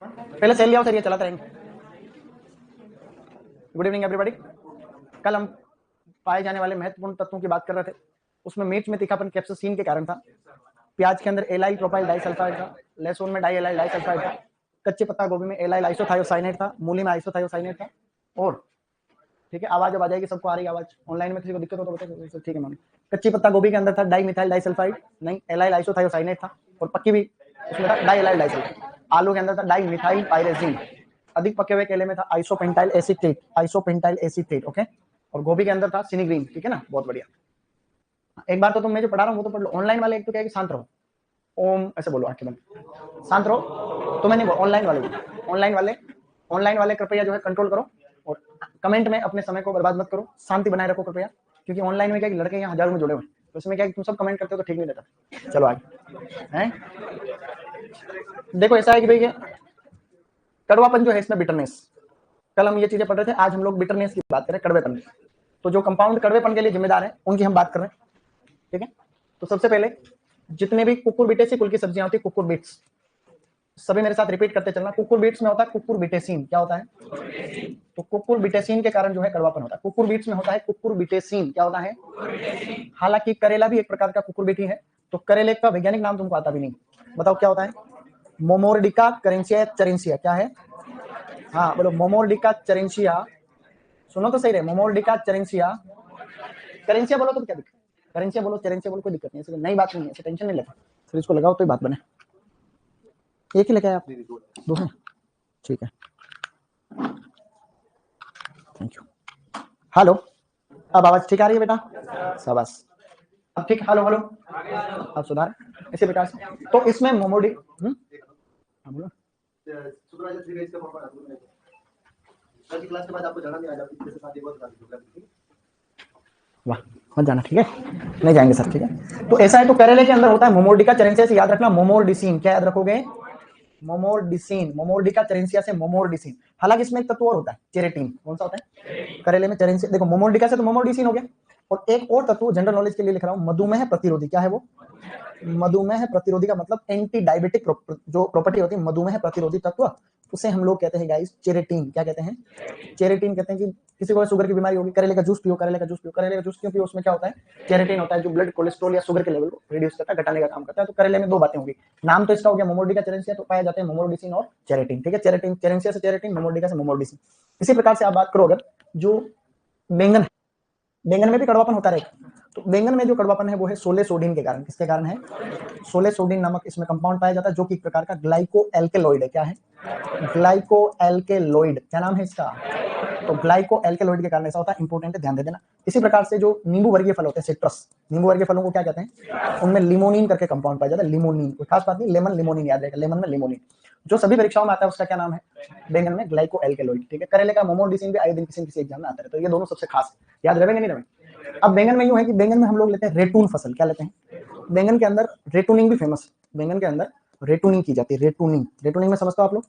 पहले सेल लिया सर, ये चलाते रहेंगे। Good evening everybody. कल हम पाए जाने वाले महत्वपूर्ण तत्वों की बात कर रहे थे। उसमें मिर्च में तीखापन कैप्साइसिन के कारण था, प्याज के अंदर एलाइल प्रोपाइल डाइसल्फाइड था, लहसुन में डाइएलाइल डाइसल्फाइड था, कच्चे पत्ता गोभी में एलाइल आइसोथायोसाइनेट था, मूली में आइसोथायोसाइनेट था। और ठीक है, आवाज अब आ जाएगी, सबको आ रही आवाज? ऑनलाइन में किसी को दिक्कत हो तो बताइए। ठीक है मैम। कच्ची पत्ता गोभी के अंदर था डाइमिथाइल डाइसल्फाइड, नहीं एलाइल आइसोथायोसाइनेट था, और पक्की भी उसमें था डाइएलाइल डाइसल्फाइड। आलू के अंदर था डाइमिथाइल पायरेजिन। अधिक पके हुए केले में था isopentyl acetate, isopentyl acetate. Okay. और गोभी के अंदर था सिनिग्रीन। ठीक है ना, बहुत बढ़िया। एक बार तो तुम मैं जो पढ़ा रहा हूँ वो तो पढ़ लो। ऑनलाइन वाले एक तो क्या है कि शांत रहो, ओम ऐसे बोलो, आंखें बंद, शांत रहो। तो मैंने ऑनलाइन वाले कृपया जो है कंट्रोल करो, और कमेंट में अपने समय को बर्बाद मत करो, शांति बनाए रखो कृपया। क्योंकि ऑनलाइन में क्या है, लड़के यहाँ हजारों में जुड़े हुए हैं, तो इसमें क्या है, तुम सब कमेंट करते हो तो ठीक नहीं रहता। चलो आगे हैं। देखो ऐसा है कि भाई कड़वापन जो है इसमें बिटरनेस, कल हम ये चीजें पढ़ रहे थे, आज हम लोग बिटरनेस की बात करें, कड़वेपन। तो जो कंपाउंड कड़वेपन के लिए जिम्मेदार है उनकी हम बात कर रहे हैं। ठीक है, तो सबसे पहले जितने भी कुकुरबिटेसी कुल की सब्जियां होती है, कुकुरबिट्स, सभी मेरे साथ रिपीट करते चलना। कुकुरबिट्स में होता है कुकुरबिटेसिन। क्या होता है? तो कुकुरबिटेसिन के कारण जो है कड़वापन होता है। कुकुरबिट्स में होता है कुकुरबिटेसिन। क्या होता है? हालांकि करेला भी एक प्रकार का कुकुरबिट ही है। तो करेले का वैज्ञानिक नाम तुमको आता भी नहीं, बताओ क्या होता है? मोमोर्डिका करेंसिया चरेंसिया। क्या है? हाँ बोलो, मोमोर्डिका चरेंसिया। सुनो तो सही रहे, मोमोर्डिका चरेंसिया। करेंसिया बोलो तो क्या दिक्कत? करेंसिया बोलो, चरेंसिया बोलो, कोई दिक्कत नहीं है, नई बात नहीं है, टेंशन नहीं लेते। फिर इसको लगाओ तो ही बात बने। एक ही लेके आए आप? दो हैं, ठीक है, थैंक यू। हेलो, अब आवाज ठीक आ रही है बेटा? शाबाश। अब ठीक, हेलो हेलो, अब सुधार इसी प्रकार से। तो इसमें मोमोडी बोलो क्लास के बाद आपको जाना नहीं आ जाती, वाह मत जाना, ठीक है, नहीं जाएंगे सर, ठीक है। तो ऐसा है, तो करेले के अंदर होता है मोमोर्डिका चरेंसिया से, याद रखना मोमोर्डिसिन। क्या याद रखोगे? मोमोर्डिसिन, मोमोर्डिका चरेंसिया से मोमोर्डिसिन। हालांकि इसमें एक तत्व और होता है, चेरेटिन। कौन सा होता है करेले में? चरेंसिया। देखो मोमोर्डिका से तो मोमोर्डिसिन हो गया, और एक और तत्व जनरल नॉलेज के लिए लिख रहा हूं, मधुमेह प्रतिरोधी। क्या है वो? मधुमेह प्रतिरोधी का मतलब एंटी डायबिटिक जो प्रॉपर्टी होती है, मधुमेह प्रतिरोधी तत्व, उसे हम लोग कहते हैं गाइस चेरेटिन। क्या कहते हैं? चेरेटिन कहते हैं। कि किसी को शुगर की बीमारी होगी, करेले का जूस पियो, करेले का जूस पियो, करेले का जूस क्यों पियो? उसमें क्या होता है? चेरेटिन होता है, जो ब्लड कोलेस्ट्रॉल या शुगर के लेवल को रिड्यूस करता है, घटाने का काम करता है। तो करेले में दो बातें होंगी, नाम तो इसका हो गया मोमोर्डिका चेरेंसिया, तो पाया जाते हैं मोमोर्डिसिन और चेरेटिन। ठीक है, चेरेटिन चेरेंसिया से चेरेटिन, मोमोर्डिका से मोमोर्डिसिन। इसी प्रकार से आप बात करो अगर जो बैंगन, बैंगन में भी कड़वापन होता रहेगा। तो बैंगन में जो कड़वापन है वो है सोले सोडिन के कारण। किसके कारण है? सोले सोडिन नामक इसमें कंपाउंड पाया जाता है, जो कि एक प्रकार का ग्लाइको एल्केलॉइड है। क्या है? Glyco alkaloid. क्या नाम है इसका? तो ग्लाइको एल्केलॉइड के कारण ऐसा होता है, इंपॉर्टेंट है, ध्यान दे देना। इसी प्रकार से जो नींबू वर्गीय फल होते हैं, सिट्रस, नींबू वर्गीय फलों को क्या कहते हैं? उनमें लिमोनिन करके कंपाउंड पाया जाता है, लिमोनिन। कोई खास बात नहीं, लेमन लिमोनिन याद रहेगा, लेमन में लिमोनिन। जो सभी परीक्षाओं में आता है उसका क्या नाम है? बैंगन में ग्लाइको एल्केलॉइड। ठीक है, करेले का मोमोडिसिन भी आए दिन किसी न किसी एग्जाम में आता है। तो ये दोनों सबसे खास याद रहेंगे, नहीं रहेंगे? अब बैंगन में यूं है कि बैंगन में हम लोग लेते हैं रेटून फसल। क्या लेते हैं? बैंगन के अंदर रेटूनिंग भी फेमस है, बैंगन के अंदर रेटूनिंग की जाती है। रेटूनिंग, रेटूनिंग में समझते हो आप लोग?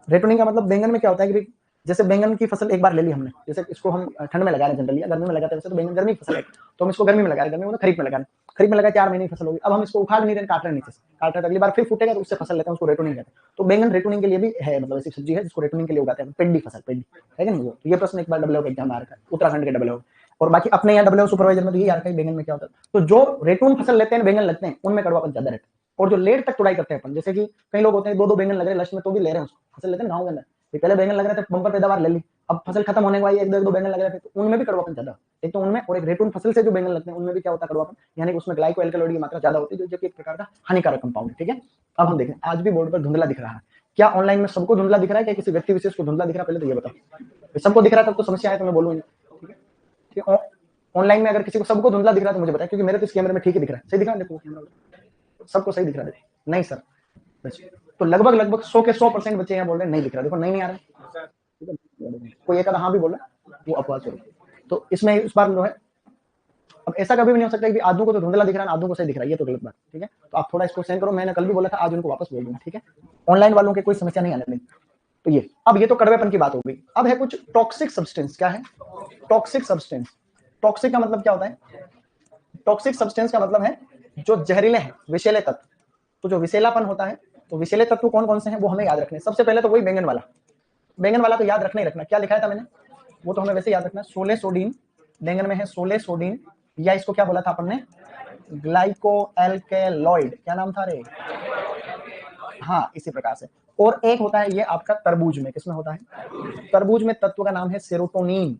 रेटूनिंग का मतलब बैंगन में क्या होता है कि जैसे बैंगन की फसल एक बार ले ली हमने, जैसे इसको हम ठंड में लगा रहे हैं, जनरली गर्मी में लगाते हैं, वैसे तो बैंगन गर्मी की फसल है, तो हम इसको गर्मी में लगा रहे हैं, गर्मी में खरीफ में लगा रहे हैं, खरीफ में लगा 4 महीने की फसल होगी। अब हम इसको उखाड़ नहीं रहे, काट रहे हैं नीचे से, काट रहे हैं, अगली बार फिर फूटेगा तो उससे फसल लेते हैं, उसको रेटूनिंग कहते हैं। तो बैंगन रेटूनिंग के लिए भी है, मतलब ऐसी सब्जी है जिसको रेटूनिंग के लिए उगाते हैं, पेंडी फसल, पेंडी है कि नहीं? वो ये प्रश्न एक बार डब्ल्यू का एग्जाम आ रखा है, उत्तराखंड के डब्ल्यू, और बाकी अपने यहाँ डब्ल्यू सुपरवाइजर में तो यही आ रखा है बैंगन में क्या होता है। तो जो रेटून फसल लेते हैं, बैंगन लगते हैं, उनमें कड़वापन ज्यादा रहता है। और जो लेट तक तुड़ाई करते हैं अपन, जैसे कि कई लोग होते हैं 2-2 बैंगन लग रहे हैं लक्ष्य में, तो भी ले रहे हैं उसको, फसल लेते हैं गाँव के अंदर, पहले बैंगन लग रहे थे, बंपर पैदावार ले ली, अब फसल खत्म होने के बाद एक दो बैंगन लग रहे थे, तो उनमें भी कड़वापन ज्यादा। एक तो उनमें, और एक रेटून फसल से जो बैंगन लगते हैं उनमें भी क्या होता है? कड़वापन, यानी कि उसमें ग्लाइको एल्केलॉइड की मात्रा ज्यादा होती है, जो कि एक प्रकार का हानिकारक कंपाउंड है। ठीक है, अब हम देखें, आज भी बोर्ड पर धुंधला दिख रहा है। क्या ऑनलाइन में सबको धुंधला दिख रहा है, क्या किसी व्यक्ति विशेष को धुंधला दिख रहा है? पहले तो ये बताओ। सबको दिख रहा है तब तो समस्या है, तो मैं बोलूँ। ठीक है, ऑनलाइन में अगर किसी को सबको धुंधला दिख रहा है तो मुझे बताएं, क्योंकि मेरे तो इस कैमरे में ठीक ही दिख रहा है, सही दिख रहा है, देखो सबको सही दिख रहा है। नहीं सर, तो लगभग लगभग 100 के 100% बच्चे यहाँ बोल रहे हैं नहीं दिख रहा। देखो नहीं आ रहा है, कोई एक हाँ भी बोल रहा है, वो अपवाद हो। तो इसमें इस बार जो है, अब ऐसा कभी भी नहीं हो सकता कि आदू को तो धुंधला दिख रहा है, आदू को सही दिख रहा है, ये तो गलत बात। ठीक है, तो आप थोड़ा इसको सेंड करो, मैंने कल भी बोला था, आज उनको वापस बोल दूंगा। ठीक है, ऑनलाइन वालों के कोई समस्या नहीं आने देंगे। तो ये, अब ये तो कड़वेपन की बात हो गई। अब है कुछ टॉक्सिक सब्सटेंस। क्या है? Toxic substance. टॉक्सिक का मतलब क्या होता है? टॉक्सिक सब्सटेंस का मतलब है जो जहरीले हैं, विषैले तत्व। तो जो विषैलापन होता है तो विषैले तत्व कौन कौन से हैं वो हमें याद रखने हैं। सबसे पहले तो वही बैंगन वाला तो याद रखना ही रखना। क्या लिखाया था मैंने, वो तो हमें वैसे याद रखना। 16 सोडीन, बैंगन में है 16 सोडीन, या इसको क्या बोला था अपन ने, ग्लाइको एल्केलॉइड, क्या नाम था रे, हाँ इसी प्रकार से। और एक होता है ये आपका तरबूज में, किसमें होता है, तरबूज में तत्व का नाम है सेरोटोनिन,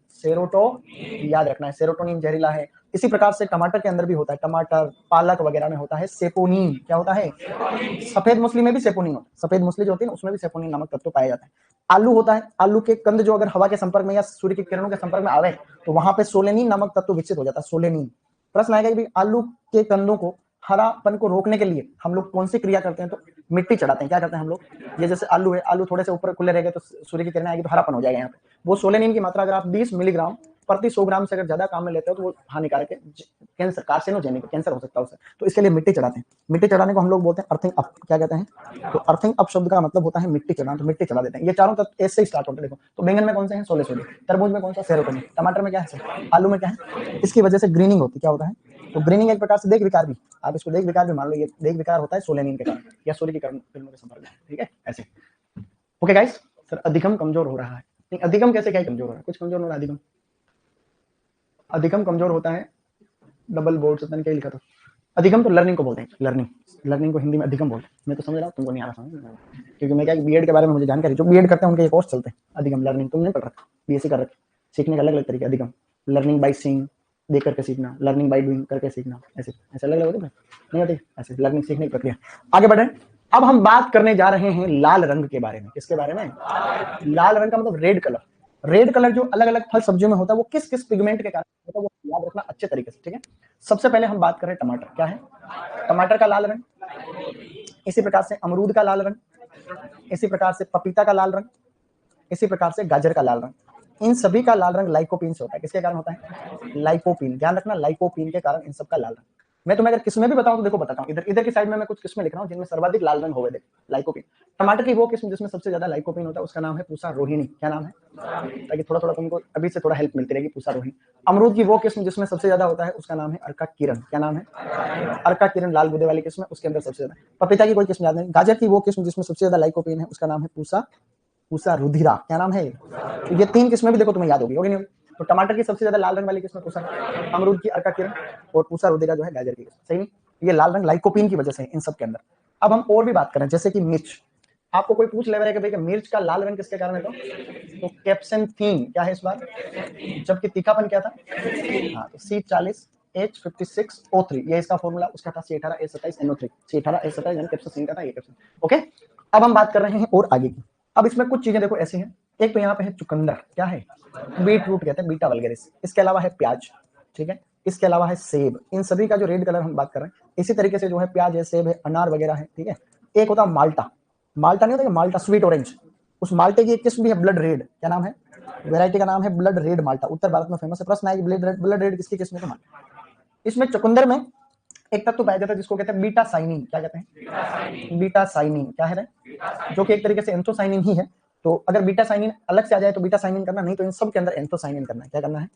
याद रखना है, सेरोटोनिन जहरीला है। इसी प्रकार से टमाटर के अंदर भी होता है, टमाटर पालक वगैरह में होता है सेपोनिन, क्या होता है, सफेद मूसली में भी सेपोनिन होता है, सफेद मूसली जो होती है उसमें भी सेपोनिन नामक तत्व पाया जाता है। आलू होता है, आलू के कंद जो अगर हवा के संपर्क में या सूर्य की किरणों के संपर्क में आवे तो वहां पे सोलेनिन नामक तत्व विकसित हो जाता है, सोलेनिन। प्रश्न आएगा कि आलू के कंदों को हरापन को रोकने के लिए हम लोग कौन सी क्रिया करते हैं, तो मिट्टी चढ़ाते हैं। क्या करते हैं हम लोग, ये जैसे आलू है, आलू थोड़े से ऊपर खुले रहेंगे तो सूर्य की किरण आएगी तो हरापन हो जाएगा यहाँ पे। वो सोलेनिन की मात्रा अगर आप 20 मिलीग्राम प्रति 100 ग्राम से अगर ज्यादा काम में लेते हो तो वो हानिकारक है, कैंसर, कार्सिनोजेनिक, कैंसर हो सकता है उससे। तो इसके लिए मिट्टी चढ़ाते हैं। मिट्टी चढ़ाने को हम लोग बोलते हैं अर्थिंग अप, क्या कहते हैं, तो अर्थिंग अप शब्द का मतलब होता है मिट्टी चढ़ाना, तो मिट्टी चढ़ा देते हैं। ये चारों तत्व ऐसे ही स्टार्ट होते हैं। देखो तो बैंगन में कौन से हैं, 16 सोडियम, तरबूज में कौन सा, सेरोटोनिन, टमाटर में क्या है, आलू में क्या है, इसकी वजह से ग्रीनिंग होती है। क्या होता है, तो ग्रीनिंग एक प्रकार से देख विकार भी, आप इसको देख विकार भी मान लो, ये देख विकार होता है सोलेनिन के कारण या सूर्य की किरणों के संपर्क में, ठीक है ऐसे। ओके गाइस, सर अधिगम कमजोर हो रहा है, नहीं अधिगम कैसे, क्या कमजोर हो रहा है, कुछ कमजोर हो रहा है अधिगम, अधिगम कमजोर होता है, डबल बोर्ड से क्या लिखा था, अधिगम तो लर्निंग को बोलते हैं, लर्निंग को हिंदी में अधिगम बोलते हैं। मैं तो समझ रहा हूँ, तुमको नहीं आ रहा समझ, क्योंकि मैं क्या बीएड के बारे में मुझे जानकारी, जो बीएड करते हैं उनके ये कोर्स चलते हैं, अधिगम लर्निंग तुमने पढ़ रखा, बीएससी कर रखा, सीखने का अलग अलग तरीके, अधिगम लर्निंग बाय सीइंग, देख करके सीखना, लर्निंग बाय डूइंग करके सीखना, ऐसे ऐसे अलग अलग होते हैं, नहीं होती ऐसे लर्निंग सीखने की प्रक्रिया। आगे बढ़े, अब हम बात करने जा रहे हैं लाल रंग के बारे में। किसके बारे में, लाल रंग का मतलब रेड कलर। रेड कलर जो अलग अलग फल सब्जियों में होता है वो किस किस पिगमेंट के कारण होता है वो याद रखना अच्छे तरीके से, ठीक है। सबसे पहले हम बात करें टमाटर, क्या है, टमाटर का लाल रंग, इसी प्रकार से अमरूद का लाल रंग, इसी प्रकार से पपीता का लाल रंग, इसी प्रकार से गाजर का लाल रंग। इन सभी का लाल रंग लाइकोपीन से होता है। किसके कारण होता है, लाइकोपीन, ध्यान रखना, लाइकोपीन के कारण इन सब का लाल रंग। मैं तुम्हें अगर किस्में भी बताऊं तो देखो बताता हूं, इधर इधर की साइड में मैं कुछ किस्में लिख रहा हूं जिनमें सर्वाधिक लाल रंग होवे, देख लाइकोपीन। टमाटर की वो किस्म जिसमें सबसे ज्यादा लाइकोपीन होता है उसका नाम है पूसा रोहिणी, क्या नाम है, ताकि थोड़ा थोड़ा तुमको अभी से थोड़ा हेल्प मिलती रहेगी, पूसा रोहिणी। अमरूद की वो किस्म जिसमें सबसे ज्यादा होता है उसका नाम है अर्का किरण, क्या नाम है, अर्का किरण, लाल गुदे वाली किस्म, उसके अंदर सबसे ज्यादा। पपीता की कोई किस्म याद नहीं। गाजर की वो किस्म जिसमें सबसे ज्यादा लाइकोपीन है उसका नाम है पूसा रुधिरा, क्या नाम है। तो ये तीन किस्में भी देखो तुम्हें याद होगी नहीं होगी। तो टमाटर की सबसे ज्यादा लाल रंग वाली किस्म पूसा, अमरूद की अर्का किरण, और पूसा रुधिरा जो है गाजर की किस्म, सही नहीं, ये लाल रंग लाइकोपीन की वजह से इन सब के अंदर। अब हम और भी बात करें, जैसे कि मिर्च, आपको कोई पूछ ले रहा है कि भाई मिर्च का लाल रंग किसके कारण है, तो कैप्सेंथीन, क्या है इस बार, जबकि तीखापन क्या था, हाँ तो C40 H56O3, ये इसका फॉर्मूला, उसका था C18H27NO3, C18H27 यानी कैप्सेंथीन का था ये कैप्सेंथीन। ओके, अब हम बात कर रहे हैं और आगे की। अब इसमें कुछ चीजें देखो ऐसी हैं, एक तो यहाँ पे है चुकंदर, क्या है, बीट रूट कहते हैं, बीटा वल्गेरिस। इसके अलावा है प्याज, ठीक है, इसके अलावा है सेब। इन सभी का जो रेड कलर हम बात कर रहे हैं, इसी तरीके से जो है प्याज है, सेब है, अनार वगैरह है, ठीक है। एक होता है माल्टा, माल्टा नहीं होता, माल्टा स्वीट ऑरेंज, उस माल्टे की एक किस्म भी है ब्लड रेड, क्या नाम है, वैरायटी का नाम है ब्लड रेड माल्टा, उत्तर भारत में फेमस है। प्रश्न है कि ब्लड रेड किसकी किस्म है, इसमें चुकंदर में एक तत्व पाया जाता है जिसको कहते हैं बीटा साइनिन, क्या कहते हैं, बीटा साइनिन, क्या है, जो कि एक तरीके से एंथोसाइनिन ही है। तो अगर बीटा साइनिन अलग से आ जाए तो बीटा साइनिन करना, नहीं तो इन सब के अंदर एंथोसाइनिन करना है। क्या करना है,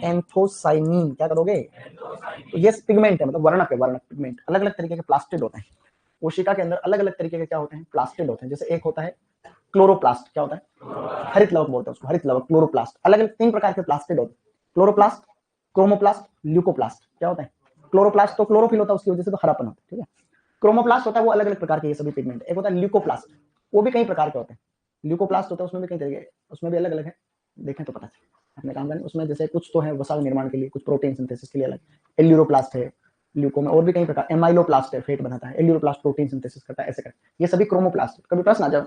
एंथोसाइनिन, क्या करोगे, तो ये पिगमेंट है, मतलब वर्णक है, वर्णक पिगमेंट। अलग अलग तरीके के प्लास्टिड होते हैं कोशिका के अंदर, अलग अलग तरीके के क्या होते हैं, प्लास्टिड होते हैं। जैसे एक होता है क्लोरोप्लास्ट, क्या होता है, हरित लवक बोलते हैं उसको, हरित लवक, क्लोरोप्लास्ट। अलग अलग 3 प्रकार के प्लास्टिड होते हैं, क्लोरोप्लास्ट, क्रोमोप्लास्ट, ल्यूकोप्लास्ट। क्या होता है, क्लोरोप्लास्ट तो क्लोरोफिल होता है उसकी वजह से तो हरापन होता है, ठीक है। क्रोमोप्लास्ट होता है वो अलग अलग प्रकार के ये सभी पिगमेंट। एक होता है ल्यूकोप्लास्ट, वो भी कई प्रकार के होते हैं, ल्यूकोप्लास्ट होता है उसमें भी कई तरीके, उसमें भी अलग अलग है, देखें तो पता चले अपने काम करने। उसमें जैसे कुछ तो है वसा निर्माण के लिए, कुछ प्रोटीन सिंथेसिस के लिए अलग, एल्यूरोप्लास्ट है ल्यूको में, और भी कई प्रकार, एमाइलोप्लास्ट है फेट बनाता है, एल्यूरोप्लास्ट प्रोटीन सिंथेसिस करता है, ऐसे कर ये सभी क्रोमोप्लास्ट। कभी प्रश्न आ जाए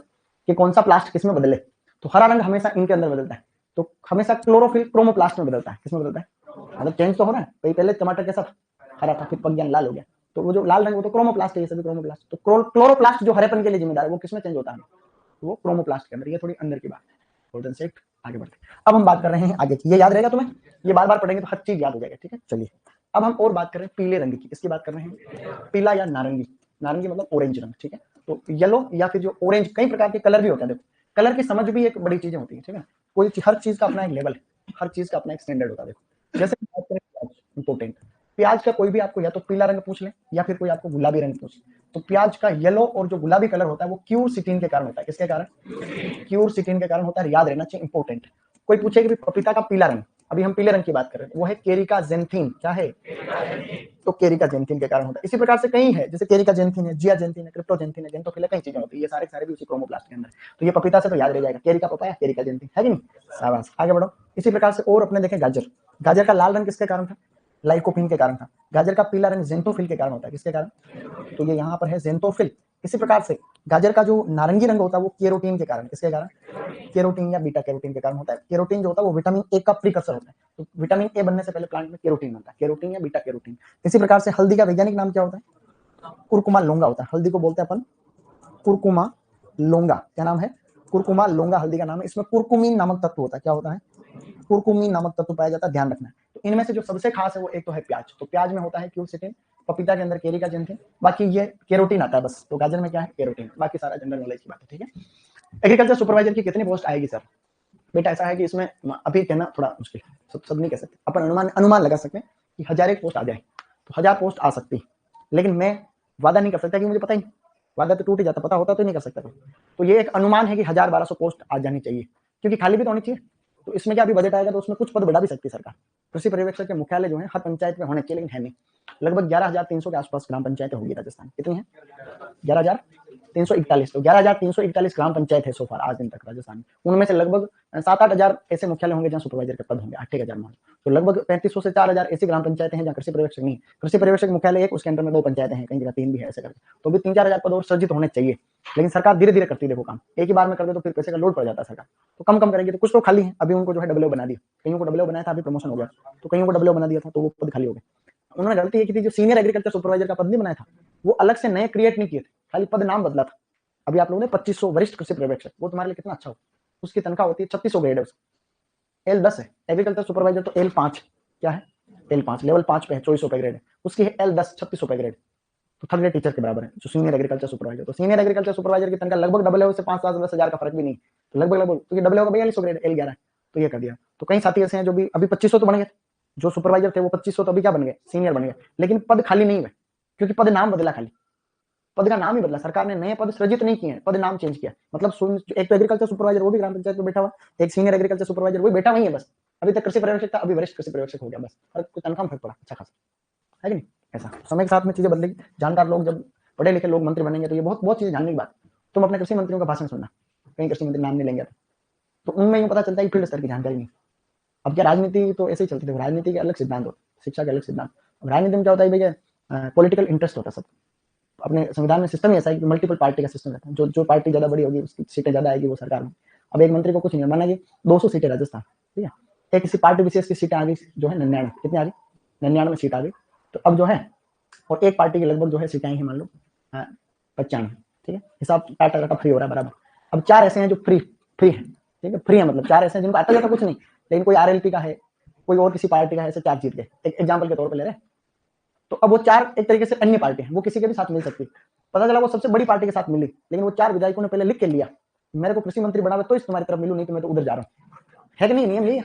कि कौन सा प्लास्ट किसमें बदले, तो हरा रंग हमेशा इनके अंदर बदलता है, तो हमेशा क्लोरोफिल क्रोमोप्लास्ट में बदलता है। किसमें बदलता है, मतलब चेंज तो हो रहा है, पहले टमाटर कैसा हरा था, फिर पक गया लाल हो गया, तो वो जो लाल रंग वो तो क्रोमोप्लास्ट है, ये सभी क्रोमोप्लास्ट। तो क्लोरोप्लास्ट जो हरेपन के लिए जिम्मेदार है वो किसमें चेंज होता है, वो क्रोमोप्लास्ट के अंदर। ये थोड़ी अंदर की बात है, गोल्डन सेट। आगे बढ़ते अब हम बात कर रहे हैं आगे की, ये याद रहेगा तुम्हें, ये बार बार पढ़ेंगे तो हर चीज याद हो जाएगा, ठीक है। चलिए अब हम और बात कर रहे हैं पीले रंग की, इसकी बात कर रहे हैं, पीला या नारंगी, नारंगी मतलब ऑरेंज रंग, ठीक है। तो येलो या फिर जो ऑरेंज, कई प्रकार के कलर भी होते हैं। देखो कलर की समझ भी एक बड़ी चीजें होती है, ठीक है। कोई हर चीज का अपना एक लेवल है, हर चीज का अपना एक स्टैंडर्ड होता है। देखो जैसे बात करें इंपॉर्टेंट, प्याज का कोई भी आपको या तो पीला रंग पूछ ले या फिर कोई आपको गुलाबी रंग पूछ ले, तो प्याज का येलो और जो गुलाबी कलर होता है वो क्यूरसिटीन के कारण होता है। किसके कारण? क्यूरसिटीन के कारण होता है, याद रहना चाहिए, इंपॉर्टेंट। कोई पूछे कि पपीता का पीला रंग, अभी हम पीले रंग की बात कर रहे हैं, वो है केरिका जेंथिन। क्या है? तो केरिका जेंथिन के कारण होता है। इसी प्रकार से कई है, जैसे केरिका जेंथिन है, जिया जेंथिन है, क्रिप्टोजेंथिन है, जेंटोफिल है, कई चीजें होती है, ये सारे भी उसी क्रोमोप्लास्ट के अंदर। तो ये पपीता से तो याद रह जाएगा, केरिका पपाया, केरिका जेंथिन, है कि नहीं? शाबाश, आगे बढ़ो। इसी प्रकार से और अपने देखें गाजर, गाजर का लाल रंग किसके कारण था? लाइकोपिन के कारण था। गाजर का पीला रंग जेंटोफिल के कारण होता है। किसके कारण? तो ये यहाँ पर है जेंटोफिल। इसी प्रकार से गाजर का जो नारंगी रंग होता है वो केरोटीन के कारण। किसके कारण? केरोटीन या बीटा कैरोटीन के कारण होता है। केरोटीन जो होता है वो विटामिन ए का प्रीकर्सर होता है, तो विटामिन ए बनने से पहले प्लांट में केरोटीन बनता है, केरोटीन या बीटा कैरोटीन। इसी प्रकार से हल्दी का वैज्ञानिक नाम क्या होता है? कुरकुमा लोंगा होता है। हल्दी को बोलते हैं अपन कुरकुमा लोंगा। क्या नाम है? कुरकुमा लोंगा हल्दी का नाम है। इसमें कुरकुमीन नामक तत्व होता है। क्या होता है? कुरकुमीन नामक तत्व पाया जाता है, ध्यान रखना। तो इनमें से जो सबसे खास है वो एक तो है प्याज, तो प्याज में होता है क्यूरसिटीन, पपीता के अंदर केरिका जेंथिन, बाकी ये केरोटीन आता है बस। तो गाजर में क्या है? केरोटीन। बाकी सारा जनरल नॉलेज की बात है, ठीक है। एग्रीकल्चर सुपरवाइजर की कितनी पोस्ट आएगी सर? बेटा ऐसा है कि इसमें अभी कहना थोड़ा मुश्किल है, सब नहीं कह सकते, अपन अनुमान लगा सकते हैं कि 1000 एक पोस्ट आ जाए, तो 1000 पोस्ट आ सकती, लेकिन मैं वादा नहीं कर सकता कि मुझे पता ही, वादा तो टूट ही जाता, पता होता तो नहीं कर सकता। तो ये एक अनुमान है कि 1000-1200 पोस्ट आ जानी चाहिए, क्योंकि खाली भी तो होनी चाहिए। तो इसमें क्या अभी बजट आएगा तो उसमें कुछ पद बढ़ा भी सकती है सरकार। कृषि पर्यवेक्षक के मुख्यालय जो है हर पंचायत में होने चाहिए, लेकिन है नहीं। लगभग 11300 के आसपास ग्राम पंचायतें होगी राजस्थान। कितनी है? 11341। तो 11341 ग्राम पंचायत है सोफार आज दिन तक राजस्थान में। उनमें से लगभग 7-8 हजार ऐसे मुख्यालय होंगे जहाँ सुपरवाइजर के पद होंगे, 8-1 हजार मान। तो लगभग 3500 से 4000 ऐसी ग्राम पंचायतें हैं जहाँ कृषि पर्यवेक्षक नहीं। कृषि पर्यवेक्षक मुख्यालय एक, उसके अंदर में 2 पंचायतें हैं, कई जगह 3 भी है, ऐसे करके। तो भी 3-4 हजार पद और सृजित होने चाहिए, लेकिन सरकार धीरे धीरे करती है। देखो काम एक ही बार में कर दे तो फिर पैसे का लोड पड़ जाता है सरकार, तो कम कम करेगी। तो कुछ तो खाली है, अभी उनको जो है डब्ल्यू बना दिया, कईयों को डब्ल्यू बनाया था, अभी प्रमोशन हो गया, तो कईयों को डब्ल्यू बना दिया था, तो वो पद खाली हो गए। उन्होंने गलती ये की थी, जो सीनियर एग्रीकल्चर सुपरवाइजर का पद नहीं बनाया था वो अलग से नए क्रिएट नहीं किए थे, खाली पद नाम बदला था। अभी आप लोगों ने 2500 वरिष्ठ कृषि पर्यवेक्षक, वो तुम्हारे लिए कितना अच्छा हो। उसकी तनख्वाह होती है 3600 ग्रेड है उसकी, L10 है। एग्रीकल्चर सुपरवाइजर तो L5, क्या है? L5 लेवल 5 पे है, 2400 रुपए ग्रेड है। उसकी है L10 3600 रुपए ग्रेड, तो थर्ड ग्रेड टीचर के बराबर है जो सीनियर एग्रीकल्चर सुपरवाइजर। तो सीनियर एग्रीकल्चर सुपरवाइजर की तनख्वाह लगभग डबल है, उससे 5-10 का फर्क भी नहीं, तो लगभग तो ये डबल होगा 4200 ग्रेड, L11, तो ये कर दिया। तो कई साथी ऐसे हैं जो भी अभी 2500 तो बन गए, जो सुपरवाइजर थे वो 2500 तो अभी क्या बन गए? सीनियर बन गए, लेकिन पद खाली नहीं हुए, क्योंकि पद नाम बदला, खाली पद का नाम ही बदला। सरकार ने नए पद सृजित नहीं किए, पद नाम चेंज किया। मतलब एक तो एग्रीकल्चर सुपरवाइजर वो भी ग्राम पंचायत में बैठा हुआ, एक सीनियर एग्रीकल्चर सुपरवाइजर वो बैठा वही है बस। अभी तक कृषि पर्यवेक्षक था, अभी वरिष्ठ कृषि पर्यवेक्षक हो गया बस, और तनख्वाह में फर्क पड़ा अच्छा खासा, है कि नहीं? ऐसा समय के साथ में चीजें बदलेगी। जानकार लोग, जब पढ़े लिखे लोग मंत्री बनेंगे तो ये बहुत बहुत चीजें जानने की बात। तुम अपने कृषि मंत्रियों का भाषण सुनना, कहीं कृषि मंत्री नाम नहीं लेंगे तो उनमें यूँ पता चलता है कि फील्ड स्तर की जानकारी नहीं। अब क्या राजनीति तो ऐसे ही चलती है, राजनीति के अलग सिद्धांत होते, शिक्षा के अलग सिद्धांत। अब राजनीति में क्या होता है भैया, पॉलिटिकल इंटरेस्ट होता है सब। अपने संविधान में सिस्टम ही ऐसा है कि मल्टीपल पार्टी का सिस्टम रहता है, जो पार्टी ज्यादा बड़ी होगी उसकी सीटें ज्यादा आएगी वो सरकार में। अब एक मंत्री को कुछ नहीं माना कि 200 सीटें राजस्थान, ठीक है, एक किसी पार्टी विशेष की सीटें आ गई जो है 99, कितनी आ गई? 99 सीट आ गई। तो अब जो है, और एक पार्टी की लगभग जो है सीटें ही मान लो 95, ठीक है, हिसाब टाटा का फ्री हो रहा है बराबर। अब 4 ऐसे हैं जो फ्री है, ठीक है, फ्री है, मतलब 4 ऐसे हैं जिनको आता जाता कुछ नहीं, लेकिन कोई आरएलपी का है, कोई और किसी पार्टी का है, ऐसे 4 जीत गए, एक एग्जाम्पल के तौर पर ले रहे हैं। तो अब वो 4 एक तरीके से अन्य पार्टी है, वो किसी के भी साथ मिल सकती है। पता चला वो सबसे बड़ी पार्टी के साथ मिली, लेकिन वो 4 विधायकों ने पहले लिख के लिया, मेरे को कृषि मंत्री बनावे तो इस तुम्हारी तरफ मिलूं, नहीं तो मैं तो उधर जा रहा हूँ, है कि नहीं? नियम यही है।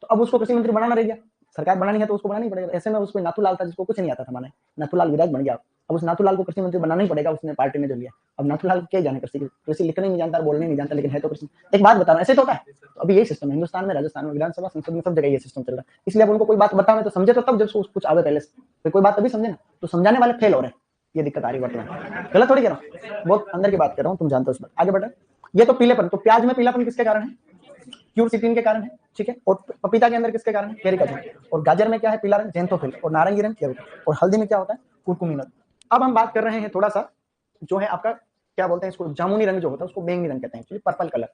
तो अब उसको कृषि मंत्री बनाना रह गया, सरकार बनानी है तो उसको बनाना ही पड़ेगा। ऐसे में उसको नाथूलाल था जिसको कुछ नहीं आता था माने, नाथूलाल विधायक बन गया। अब उस नाथूलाल को कृषि मंत्री बनाना ही पड़ेगा, उसने पार्टी ने जो लिया। अब नाथूलाल क्या जाने कृषि लिखने नहीं जानता, बोलने नहीं जानता, लेकिन है तो कृषि। एक बात बता रहा हूं, ऐसे तो होता है। तो अभी यही सिस्टम है हिंदुस्तान में, राजस्थान में, विधानसभा संसद में, सब जगह ये सिस्टम चल रहा है। इसलिए अब उनको कोई बात बताओ तो समझे तो तब, जब कुछ आवे पहले से, कोई बात तभी समझे ना। तो समझाने वाले फेल हो रहे हैं, ये दिक्कत आ रही है वर्तमान। गलत थोड़ी कह रहा हूँ, बहुत अंदर की बात कर रहा हूँ, तुम जानते हो उस बात। आगे बढ़े। ये तो पीलेपन, तो प्याज में पीलापन किसके कारण है? क्यूरसिटीन के कारण है, ठीक है। और पपीता के अंदर किसके कारण है? केरिका जेंथिन। और गाजर में क्या है? पीला रंग, जेंथोफिल। और नारंगी रंग केरोटीन। और हल्दी में क्या होता है? कुरकुमीन। अब हम बात कर रहे हैं थोड़ा सा जो है आपका, क्या बोलते हैं इसको, जामुनी रंग जो होता है उसको बैंगनी रंग कहते हैं, पर्पल कलर,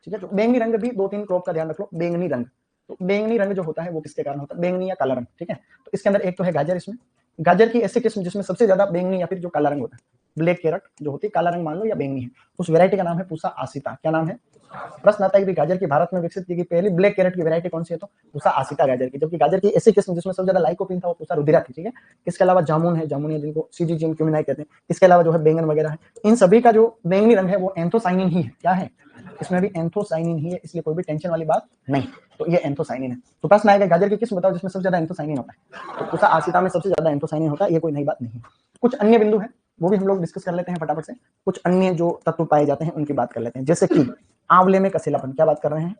ठीक है। तो बैंगनी रंग भी 2-3 क्रॉप का ध्यान रख लो। बैंगनी रंग, तो बैंगनी रंग जो होता है वो किसके कारण होता है? बैंगनी या काला रंग, ठीक है। तो इसके अंदर एक तो है गाजर, इसमें गाजर की ऐसी किस्म जिसमें सबसे ज्यादा बैंगनी या फिर जो काला रंग होता है, ब्लैक कैरट जो होती है, काला रंग मान लो या बैंगनी है, उस वैरायटी का नाम है पूसा आसिता। क्या नाम है? प्रश्न आता है कि गाजर की भारत में विकसित की गई पहली ब्लैक कैरेट की वैरायटी कौन सी है? तो पूसा आसिता गाजर की। जबकि गाजर की ऐसी किस्म जिसमें सबसे ज्यादा लाइकोपिन था वो पूसा रुधिरा थी, ठीक है। इसके अलावा जामुन है, जामुन जिनको सीजीजीएम क्यूमिनाई कहते हैं। इसके अलावा जो है बैंगन वगैरह है, इन सभी का जो बैंगनी रंग है वो एंथोसाइनिन ही है। क्या है? इसमें भी एंथोसाइनिन ही है, इसलिए कोई भी टेंशन वाली बात नहीं। तो ये एंथोसाइनिन है। तो प्रश्न आएगा गाजर की किस्म बताओ जिसमें सबसे ज्यादा एंथोसाइनिन होता है। तो उसा आसिता में सबसे ज्यादा एंथोसाइनिन होता है, ये कोई नई बात नहीं है। कुछ अन्य बिंदु है वो भी हम लोग डिस्कस कर लेते हैं फटाफट से। कुछ अन्य जो तत्व पाए जाते हैं उनकी बात कर लेते हैं, जैसे कि आंवले में कसेलापन। क्या बात कर रहे हैं?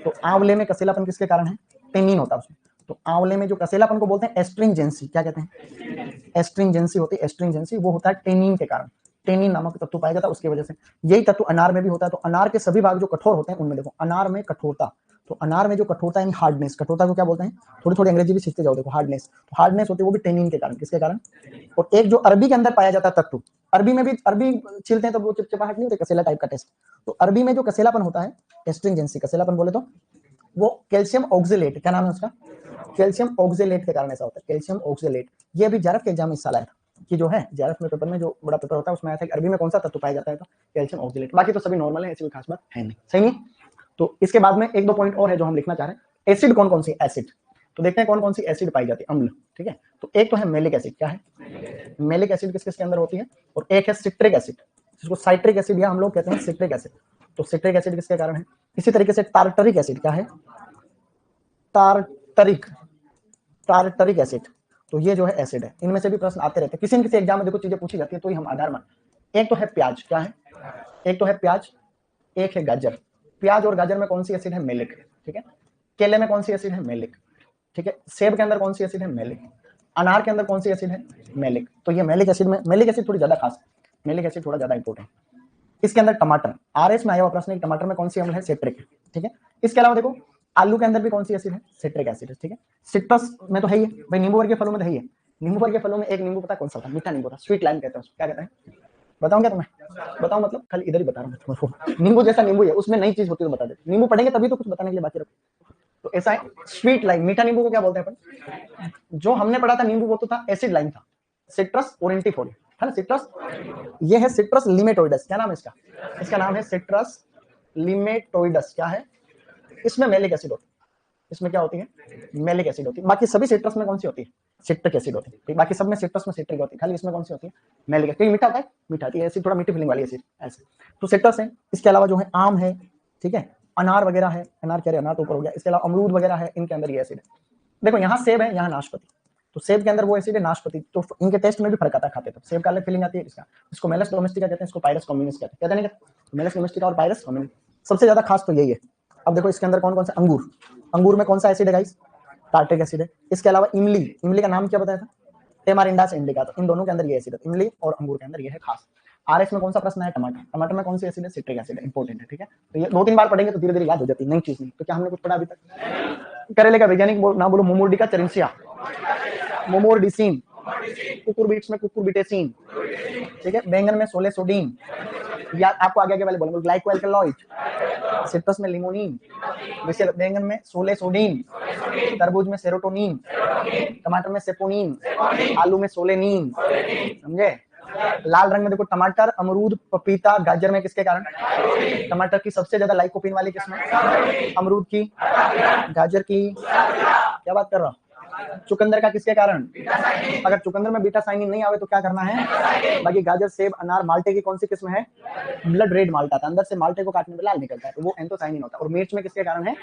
तो आंवले में कसेलापन किसके कारण है? टेनिन होता है उसमें। तो आंवले में जो कसेलापन को बोलते हैं एस्ट्रिंजेंसी, क्या कहते हैं? एस्ट्रिंजेंसी होती है। एस्ट्रिंजेंसी वो होता है टेनिन के कारण। टेनिन नामक तत्व पाया जाता है उसकी वजह से। यही तत्व अनार में भी होता है। तो अनार के सभी भाग जो कठोर होते हैं उनमें देखो, अनार में कठोरता, तो अनार में जो कठोरता है हार्डनेस, कठोरता को क्या बोलते हैं? थोड़ी थोड़ी अंग्रेजी भी सीखते जाओ। देखो हार्डनेस, तो हार्डनेस होती है वो भी टेनिन के कारण। किसके कारण? और एक जो अरबी के अंदर पाया जाता है तत्व, अरबी में भी, अरबी छीलते हैं तो वो चिपचिपाहट नहीं होती, कसेला टाइप का टेस्ट। तो अरबी में जो कसेलापन होता है, एस्ट्रिंजेंसी, कसेलापन बोले तो वो कैल्शियम ऑक्जेलेट, क्या नाम है उसका? कैल्शियम ऑक्जेलेट के कारण ऐसा होता है। कैल्शियम ऑक्जेलेट, ये अभी जेआरएफ के एग्जाम में हिस्सा लाया था कि जो है जेआरएफ में पेपर में जो बड़ा पेपर होता है उसमें आया था कि अरबी में कौन सा तत्व पाया जाता है, तो कैल्शियम ऑक्जेलेट। बाकी तो सभी नॉर्मल है, ऐसी कोई खास बात है नहीं। सही नहीं? तो इसके बाद में एक दो पॉइंट और है जो हम लिखना चाह रहे हैं। एसिड कौन कौन सी? एसिड तो देखते हैं कौन कौन सी एसिड पाई जाती है, अम्ल। ठीक है, तो एक तो है मेलिक एसिड। क्या है? मेलिक एसिड किस किसके अंदर होती है? और एक है सिट्रिक एसिड, जिसको साइट्रिक एसिड या हम लोग कहते हैं सिट्रिक एसिड। तो सिट्रिक एसिड किसके कारण है? इसी तरीके से टार्टरिक एसिड, क्या है? Tartaric, tartaric acid. तो ये जो है एसिड है। इनमें से भी प्रश्न आते रहते हैं, किसी न किसी एग्जाम में देखो चीजें पूछी जाती है, तो ही हम आधार मान। एक तो है प्याज, क्या है? एक तो है प्याज, एक है गाजर। प्याज और गाजर में कौन सी एसिड है? मेलिक। ठीक है, केले में कौन सी एसिड है? मेलिक। ठीक है, सेब के अंदर कौन सी एसिड है? मेलिक। अनार के अंदर कौन सी एसिड है? मेलिक। तो ये मेलिक एसिड में, मेलिक एसिड थोड़ी ज्यादा खास है, मेलिक एसिड थोड़ा ज्यादा इंपॉर्टेंट। इसके अंदर टमाटर, आरएस में आया हुआ प्रश्न है, टमाटर में कौन सी अम्ल है? सिट्रिक। ठीक है, इसके अलावा देखो आलू के अंदर भी कौन सी एसिड है? सिट्रिक एसिड है। ठीक है, सिट्रस में तो है ही है भाई, नींबू वर्गीय फलों में तो है ही है। नींबू वर्गीय फलों में एक नींबू पता कौन सा था? मीठा नींबू था, स्वीट लाइम कहते हैं उसको। क्या कहते हैं? बताऊं क्या तुम्हें? बताऊं मतलब खाली इधर ही बता रहा हूं तुमको। नींबू जैसा नींबू है, उसमें नई चीज होती है तो बता देते। नींबू पढ़ेंगे तभी तो कुछ बताने के लिए बाकी रखो। तो ऐसा है स्वीट लाइम, मीठा नींबू को क्या बोलते हैं अपन? जो हमने पढ़ा था नींबू वो तो था एसिड लाइम था, सिट्रस ओरेंटिफोली है ना, सिट्रस। ये है सिट्रस लिमेटोइडस। क्या नाम है इसका? इसका नाम है सिट्रस लिमेटोइडस। क्या है? इसमें मेलिक एसिड होती है। इसमें क्या होती है? मेलिक एसिड होती है। बाकी सभी सिट्रस में कौन सी होती है? सिट्रिक एसिड होती है। बाकी सब में सिट्रस में सिट्रिक होती है, खाली इसमें कौन सी होती है? मेलिक। क्योंकि मीठा होता है, मीठा होती है एसिड, थोड़ा मीठी फीलिंग वाली एसिड ऐसे। तो सिट्रस है। इसके अलावा जो है आम है, ठीक है, अनार वगैरह है, अनार कह रहे अनार तो ऊपर हो गया। इसके अलावा अमरूद वगैरह है, इनके अंदर ये एसिड है। देखो यहाँ सेब है, यहाँ नाशपाती। तो सेब के अंदर वो एसिड है नाशपाती, तो इनके टेस्ट में भी फर्क आता है खाते तब। सेब का अलग फीलिंग आती है, इसका इसको मेलस डोमेस्टिका कहते हैं, इसको पायरस कॉम्युनिस कहते हैं। कहते नहीं? मेलस डोमेस्टिका और पायरस कॉम्युनिस सबसे ज्यादा खास तो यही है। अब देखो इसके अंदर कौन कौन सा, अंगूर, अंगूर में कौन सा एसिड है गाइस? टार्ट्रिक एसिड है। इसके अलावा इमली, इमली का नाम क्या बताया था? टेमारिंडास इंडिका। तो इन दोनों के अंदर ये एसिड है, इमली और अंगूर के अंदर ये है खास। आरएस में कौन सा प्रश्न है? टमाटर, टमाटर में कौन सी एसिड है? सिट्रिक एसिड है, इंपॉर्टेंट है। ठीक है, तो ये दो तीन बार पढ़ेंगे तो धीरे धीरे याद हो जाती है, नई चीज नहीं। तो क्या हमने कुछ पढ़ा अभी तक? करेले का वैज्ञानिक नाम बोलो, मोमोर्डिका चेरेंसिया, मोमोर्डिसीन। कुकुरबिट्स में कुकुरबिटेसीन। ठीक है, बैंगन में सोलेसोडीन, या आपको आगे आगे वाले बोलेंगे ग्लाइकोएल्कलॉइड। सिट्रस में लिमोनिन, जैसे बैंगन में सोलेसोडीन, तरबूज में सेरोटोनिन, टमाटर में सेपोनिन, आलू में सोलेनिन। समझे? लाल रंग में देखो टमाटर, अमरूद, पपीता, गाजर में किसके कारण? टमाटर की सबसे ज्यादा लाइकोपिन वाली किस्म, अमरूद की, गाजर की, क्या बात कर रहा हूं, चुकंदर का किसके कारण? अगर चुकंदर में बीटा साइनिन नहीं आवे तो क्या करना है? बाकी गाजर, सेब, अनार, माल्टे की कौन सी किस्म है? ब्लड रेड माल्टा था, अंदर से माल्टे को काटने पे लाल निकलता है, तो वो एंथोसाइनिन होता है। और मिर्च में किसके कारण है?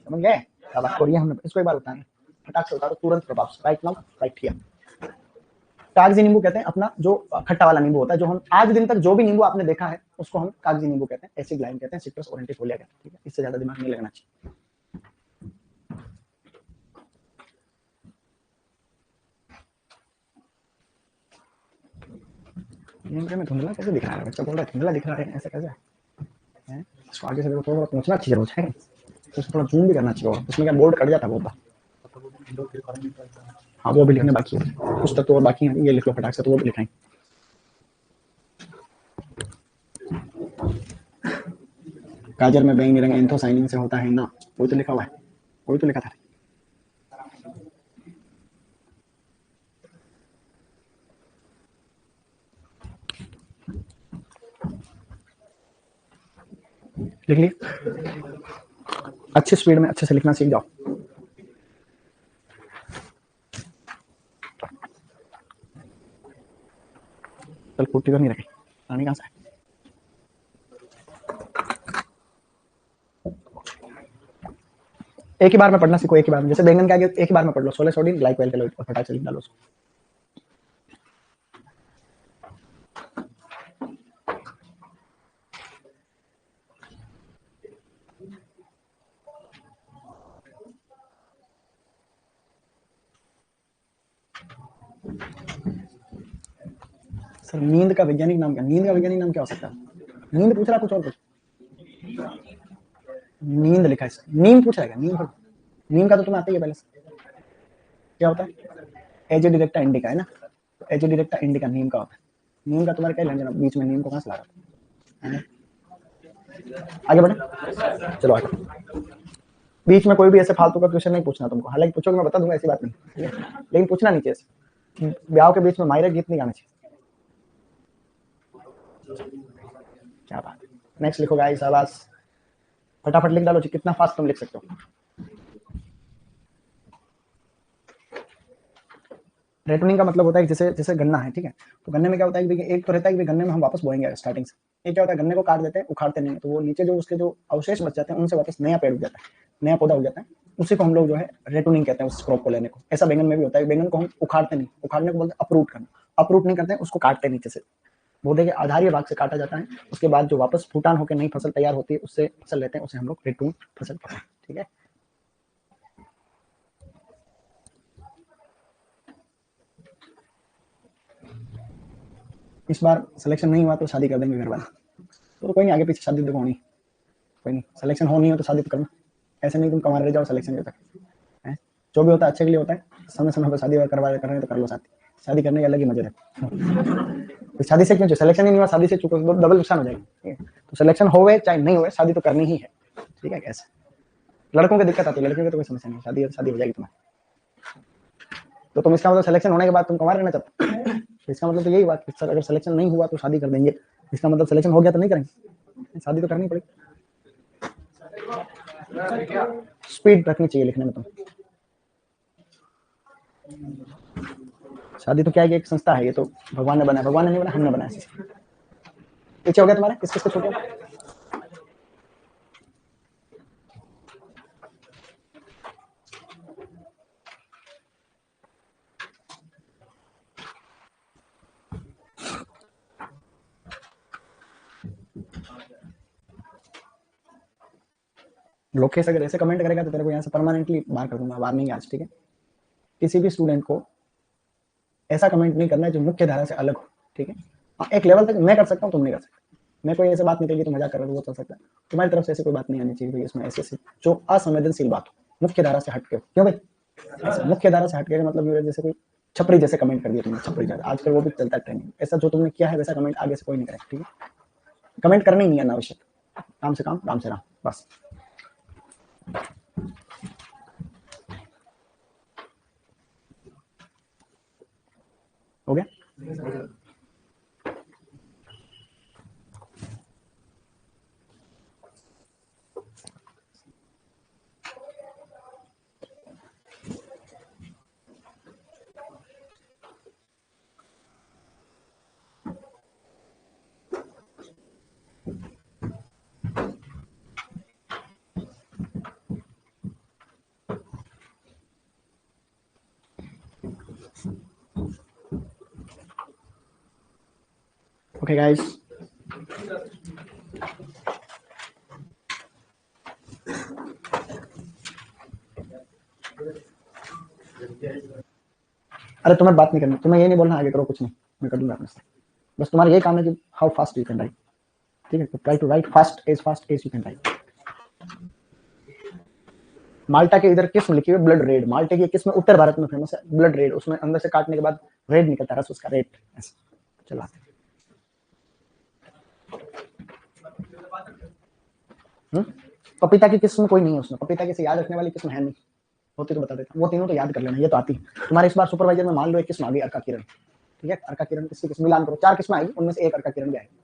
समझ गए? अब और ये हमने इसको एक बार बताया, फटाक से उतारो तुरंत प्रभाव से। Right now, right here. कागजी नींबू कहते हैं अपना जो खट्टा वाला नींबू होता है, जो हम आज दिन तक जो भी नींबू आपने देखा है उसको हम कागजी नींबू कहते हैं, एसिड लाइम कहते हैं, सिट्रस ओरेंटिफोलिया कहते हैं। ठीक है, इससे ज्यादा दिमाग नहीं लगना चाहिए। में धुंधला कैसे दिख रहा है? बच्चा बोल रहा है धुंधला दिख रहा है, ऐसा कैसे है? इसको आगे से थोड़ा थोड़ा पहुंचना चाहिए रोज, है तो थोड़ा जूम भी करना चाहिए। उसमें क्या बोर्ड कट जाता है बहुत। हाँ वो भी लिखने बाकी है, कुछ तक तो और बाकी है, ये लिख लो फटाक से, तो वो भी लिखाएंगे। गाजर में बैंगनी रंग एंथोसाइनिन से होता है ना, वही तो लिखा हुआ है, वही तो लिखा था। लिख लिए? अच्छी स्पीड में अच्छे से लिखना सीख जाओ। चल फुट्टी तो नहीं रखी, पानी कहाँ से है? एक ही बार में पढ़ना सीखो, एक ही बार में। जैसे बैंगन के आगे एक ही बार में पढ़ लो, सोलह सोडियम ग्लाइकोल कैलोइड और फटाक से लिख डालो उसको। सर नींद का वैज्ञानिक नाम क्या? नींद का वैज्ञानिक नाम क्या हो सकता है? नींद पूछ रहा कुछ और कुछ? नींद लिखा है, नींद पूछ रहा है क्या? नींद नींद का तो तुम्हें आता ही है पहले से। क्या होता है? एज डिरेक्टा इंडिका है ना, एज डिरेक्टा इंडिका नींद का होता है। नींद का तुम्हारे क्या लेना देना बीच में? नींद को कहां से ला रहा है? आगे बढ़े, चलो आगे। बीच में कोई भी ऐसे फालतू का क्वेश्चन नहीं पूछना तुमको, हालांकि पूछोगे मैं बता दूंगा, ऐसी बात नहीं, लेकिन पूछना नहीं चाहिए। ब्याह के बीच में मायरे गीत नहीं गाने चाहिए। क्या बात है। नेक्स्ट लिखो गाइस, आवाज फटाफट लिख डालो, कितना फास्ट तुम लिख सकते हो। रेटूनिंग का मतलब होता है जैसे जैसे गन्ना है, ठीक है, तो गन्ने में क्या होता है कि एक तो रहता है कि गन्ने में हम वापस बोएंगे स्टार्टिंग से। एक क्या होता है, गन्ने को काट देते हैं, उखाड़ते नहीं है, तो वो नीचे जो उसके जो अवशेष बच जाते हैं उनसे वापस नया पेड़ उग जाता है, नया पौधा उग जाता है। उसी को हम लोग जो है रेटूनिंग कहते हैं, उस क्रॉप को लेने को। ऐसा बैंगन में भी होता है, बैंगन को हम उखाड़ते नहीं, उखाड़ने को बोलते हैं अपरूट करना। अपरूट नहीं करते हैं, उसको काटते हैं नीचे से, पौधे के आधारीय भाग से काटा जाता है। उसके बाद जो वापस फूटान होकर नई फसल तैयार होती है, उससे फसल लेते हैं, उसे हम लोग रेटून फसल कहते हैं, ठीक है। इस बार सिलेक्शन नहीं हुआ तो शादी कर देंगे घर वाले, तो कोई नहीं, आगे पीछे शादी तो होनी, कोई नहीं, सिलेक्शन हो नहीं हो तो शादी तो करना। ऐसे नहीं तुम कमा रह जाओ सिलेक्शन के तक, है जो भी होता है अच्छे के लिए होता है। समय समय पर शादी करवा कर रहे हैं तो कर लो शादी, शादी करने के अलग ही मजे रहते। तो शादी से क्यों, सिलेक्शन ही नहीं हुआ शादी से चुको तो डबल नुकसान हो जाएगी। तो सिलेक्शन होवे चाहे नहीं होवे, शादी तो करनी ही है, ठीक है। कैसे लड़कों की दिक्कत आती है, लड़कियों की तो कोई समस्या नहीं, शादी शादी हो जाएगी तुम्हारी। तो तुम इसका मतलब सिलेक्शन होने के बाद तुम कमा रहना चाहते हो, इसका मतलब तो यही बात कि सर अगर सिलेक्शन नहीं हुआ तो शादी कर देंगे, इसका मतलब सिलेक्शन हो गया तो नहीं करेंगे, शादी तो करनी पड़ेगी। स्पीड रखनी चाहिए लिखने में तुम। शादी तो क्या है कि एक संस्था है, ये तो भगवान ने बनाया, भगवान ने नहीं बनाया, हमने बनाया। पीछे हो गया तुम्हारे, किस किस को छोटे? लोकेश अगर ऐसे कमेंट करेगा तो तेरे को यहाँ से परमानेंटली बाहर कर दूंगा, वार्निंग आज, ठीक है। किसी भी स्टूडेंट को ऐसा कमेंट नहीं करना है जो मुख्य धारा से अलग हो, ठीक है। एक लेवल तक मैं कर सकता हूँ, तुम नहीं कर सकते। मैं कोई ऐसी बात निकलेगी तो मजाक कर रहा हूँ, वो चल सकता है। तुम्हारी तरफ से ऐसी कोई बात नहीं आनी चाहिए भाई, इसमें ऐसे जो असंवेदनशील बात हो, मुख्य धारा से हटके हो। क्यों भाई, मुख्य धारा से हटके मतलब जैसे कोई छपरी जैसे कमेंट कर दिया तुमने, छपरी जैसे आजकल वो भी चलता है ट्रेंडिंग, ऐसा जो तुमने किया है वैसा कमेंट आगे से कोई नहीं करेगा, ठीक है। कमेंट करना ही नहीं है अनावश्यक, काम से काम से राम, बस हो गया। Okay guys, अरे तुम्हें बात नहीं करनी, तुम्हें ये नहीं बोलना आगे करो कुछ नहीं, मैं कर दूंगा अपने से। बस तुम्हारा ये काम है कि how fast you can write, ठीक है। तो try to write fast as you can write. माल्टा के इधर किस्म लिखी हुई ब्लड रेड, माल्टे की किस्म उत्तर भारत में फेमस है, ब्लड रेड, उसमें अंदर से काटने के बाद रेड निकलता है रस उसका, रेड ऐसे चला। पपीता की किस्म कोई नहीं है उसमें, पपीता की से याद रखने वाली किस्म है नहीं, होती तो बता देता। वो तीनों तो याद कर लेना, ये तो आती है तुम्हारे। इस बार सुपरवाइजर में मान लो एक किस्म आ गई अर्का किरण, ठीक है। अर्का किरण किसकी किस्म मिलान करो, 4 किस्म आएगी, उनमें से एक अर्का किरण भी आएगी।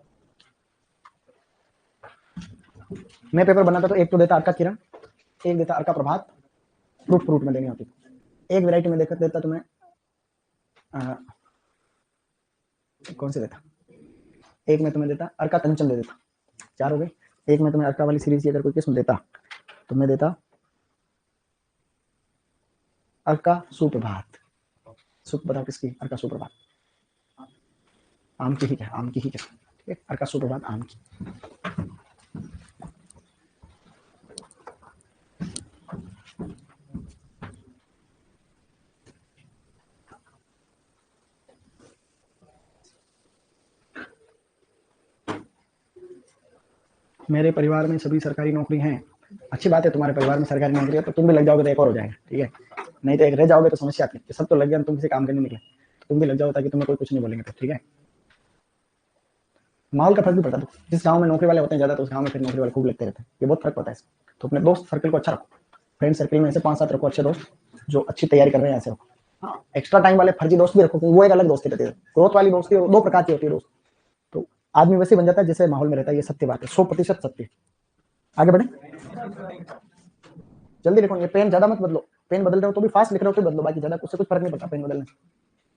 मैं पेपर बनाता तो एक तो देता अर्का किरण, एक देता अर्का प्रभात, फ्रूट में देनी होती। एक वैरायटी में देता तुम्हें कौन से देता, एक में तुम्हें देता अर्का कंचन दे देता, 4 हो गए। एक में तुम्हें अर्का वाली सीरीज की अगर कोई किस्म देता तो मैं देता अर्का सुप्रभात। सुख बताओ किसकी? अर्का सुप्रभात। आम की ही क्या? आम की ही क्या? ठीक है, अर्का सुप्रभात आम की। मेरे परिवार में सभी सरकारी नौकरी हैं। अच्छी बात है, तुम्हारे परिवार में सरकारी नौकरी है तो तुम भी लग जाओगे तो एक और हो जाएगा, ठीक है। नहीं तो एक रह जाओगे तो समस्या आती है। सब तो लग गया, तुम किसी काम करने निकले तो तुम भी लग जाओ ताकि तुम्हें कोई कुछ नहीं बोलेंगे, ठीक है। माहौल का फर्क भी पड़ता है। जिस गांव में नौकरी वाले होते हैं ज्यादा, तो उस गांव में फिर नौकरी वाले खूब लगते रहते हैं। ये बहुत फर्क पड़ता है। तो अपने दोस्त सर्कल को अच्छा रखो, फ्रेंड सर्कल में ऐसे 5-7 रखो अच्छे दोस्त जो अच्छी तैयारी कर रहे हैं, ऐसे रखो। हाँ, एक्स्ट्रा टाइम वाले फर्जी दोस्त भी रखो, वो एक अलग दोस्ती रहती है। ग्रोथ वाली दोस्ती 2 प्रकार की होती है दोस्त। तो आदमी वैसे बन जाता है जैसे माहौल में रहता है, ये सत्य बात है, 100% सत्य। आगे बढ़े, जल्दी लिखो। ये पेन ज्यादा मत बदलो, पेन बदल रहे हो तो भी फास्ट लिख रहे हो तो बदलो, बाकी ज्यादा उससे कुछ फर्क नहीं पड़ता पेन बदलने।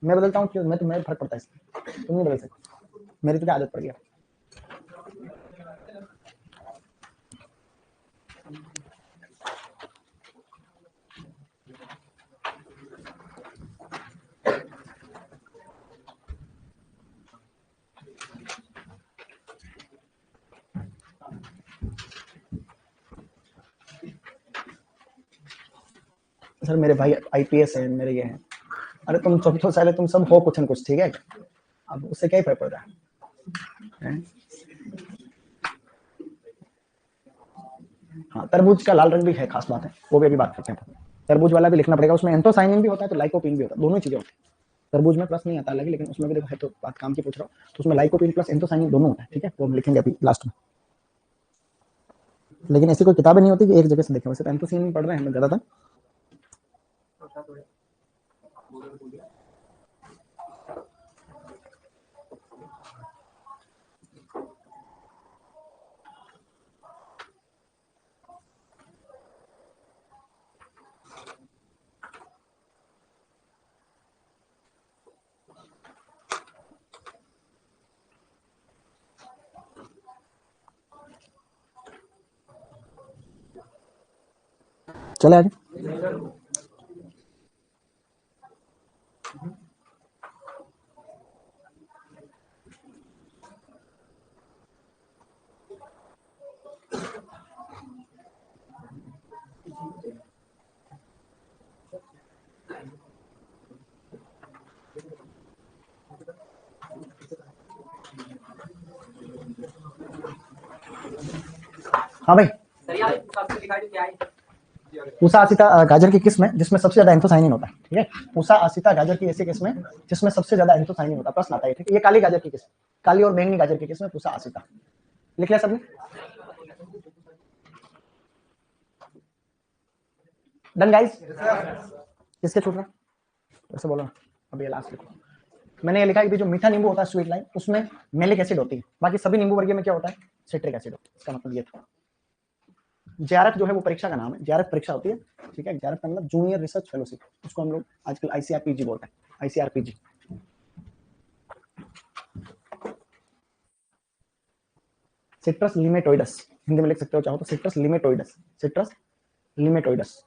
मैं बदलता हूँ क्यों? मैं तो मैं फर्क पड़ता है इससे, तुम नहीं बदल सकते, मेरी तो क्या आदत पड़ गया। सर मेरे भाई आईपीएस है, मेरे ये हैं। अरे तुम सब तो साले तुम सब हो कुछ न कुछ, ठीक है। अब उससे क्या ही फर्क पड़ रहा है? हाँ, तरबूज का लाल रंग भी है, खास बात है, वो भी अभी बात करते हैं। तरबूज वाला भी लिखना पड़ेगा, उसमें एंथोसाइनिन भी होता है तो लाइकोपिन भी होता है, दोनों चीजें होती है। तरबूज में प्लस नहीं आता लगे, लेकिन उसमें भी देखो है, तो बात काम की पूछ रहा हूँ, तो उसमें लाइकोपिन प्लस एंथोसाइनिन दोनों होता है, ठीक है। वो हम लिखेंगे अभी लास्ट में, लेकिन ऐसी कोई किताबें नहीं होती कि एक जगह से देखें। वैसे तो एंथोसाइनिन पढ़ रहे हैं हम ज्यादातर। चले आगे। हाँ भाई, पूसा आसिता गाजर की किस्म है जिसमें सबसे ज्यादा एंथोसाइनिन होता है, ठीक है। पूसा आसिता गाजर की ऐसी किस्म है जिसमें सबसे ज्यादा एंथोसाइनिन होता है। प्रश्न आता है, ठीक है। ये काली गाजर की किस्म, काली और बैंगनी गाजर की किस्म है पूसा आसिता। लिख लिया सबने? Done guys? किसके छूट रहा? वैसे बोलो ना, अभी ये लास्ट लिखो। मैंने ये लिखा है कि जो मीठा नींबू होता है स्वीट लाइम, उसमें मेलिक एसिड होती है। बाकी सभी नींबू वर्गीय में क्या होता है? सिट्रिक एसिड होता है। इसका मतलब ये था। जेआरएफ जो है वो परीक्षा का नाम है, जेआरएफ परीक्षा होती है, ठीक है। जेआरएफ का मतलब जूनियर रिसर्च फेलोशिप, उसको हम लोग आजकल आईसीआरपीजी बोलते हैं, आईसीआरपीजी। सिट्रस लिमेटोइडस हिंदी में लिख सकते हो चाहो तो, citrus limettoides, citrus limettoides.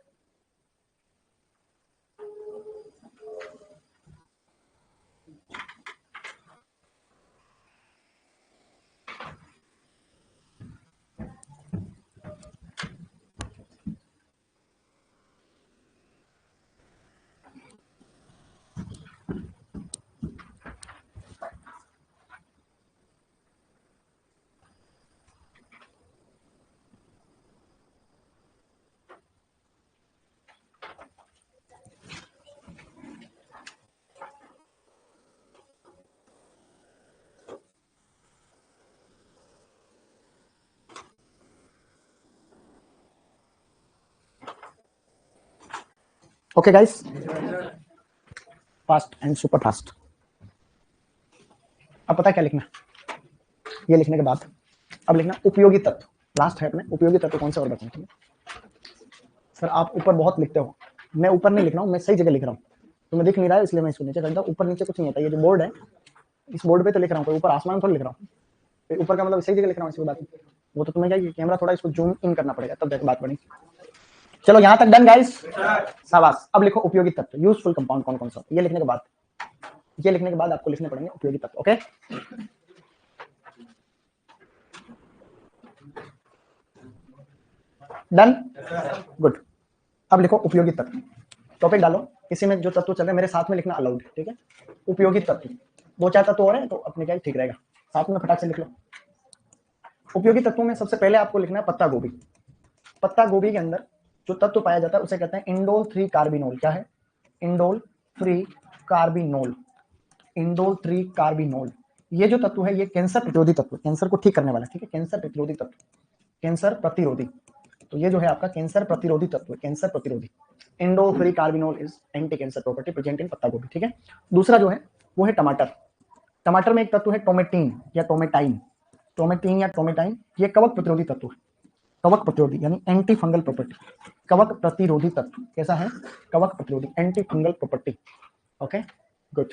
Okay guys, fast and super fast. अब पता क्या लिखना? ये लिखने के बाद अब लिखना उपयोगी तत्व। लास्ट है अपने, उपयोगी तत्व कौन से और बताएं, ठीक है। सर आप ऊपर बहुत लिखते हो, मैं ऊपर नहीं लिख रहा हूँ, मैं सही जगह लिख रहा हूँ। तुम्हें दिख नहीं रहा है इसलिए मैं इसको नीचे करता हूँ। ऊपर नीचे कुछ नहीं होता, ये जो बोर्ड है इस बोर्ड पे तो लिख रहा हूँ, कोई ऊपर आसमान थोड़ा लिख रहा हूँ। ऊपर का मतलब सही जगह लिख रहा हूँ, इसकी बात। वो तो तुम्हें क्या कि कैमरा थोड़ा इसको जूम इन करना पड़ेगा, तब जाके बात बनेगी। चलो यहां तक डन गाइस, शाबाश। अब लिखो उपयोगी तत्व, यूजफुल कंपाउंड कौन कौन सा। ये लिखने के बाद आपको लिखने पड़ेंगे उपयोगी तत्व। Okay, done, good. अब लिखो उपयोगी तत्व, टॉपिक डालो, इसी में जो तत्व चल रहे हैं मेरे साथ में लिखना अलाउड, ठीक है। उपयोगी तत्व, दो चार तत्व और हैं तो अपने क्या ठीक रहेगा, साथ में फटाक से लिख लो। उपयोगी तत्वों में सबसे पहले आपको लिखना है पत्ता गोभी। पत्ता गोभी के अंदर जो तत्व पाया जाता है उसे कहते हैं इंडोल 3 कार्बिनोल। क्या है? Indole 3 carbinol. इंडोल 3 कार्बिनोल, ये जो तत्व है ये कैंसर प्रतिरोधी तत्व, कैंसर को ठीक करने वाला, ठीक है, कैंसर प्रतिरोधी तत्व, कैंसर प्रतिरोधी। तो ये जो है आपका कैंसर प्रतिरोधी तत्व, कैंसर प्रतिरोधी। Indole 3 carbinol is anti cancer property present in पत्ता गोभी, ठीक है। दूसरा जो है वो है टमाटर। टमाटर में एक तत्व है टोमेटीन या टोमेटाइन। टोमेटीन या टोमेटाइन ये कवक प्रतिरोधी तत्व है, कवक प्रतिरोधी यानी एंटी फंगल प्रॉपर्टी, कवक प्रतिरोधी तत्व। कैसा है? कवक प्रतिरोधी, anti fungal property. Okay, good.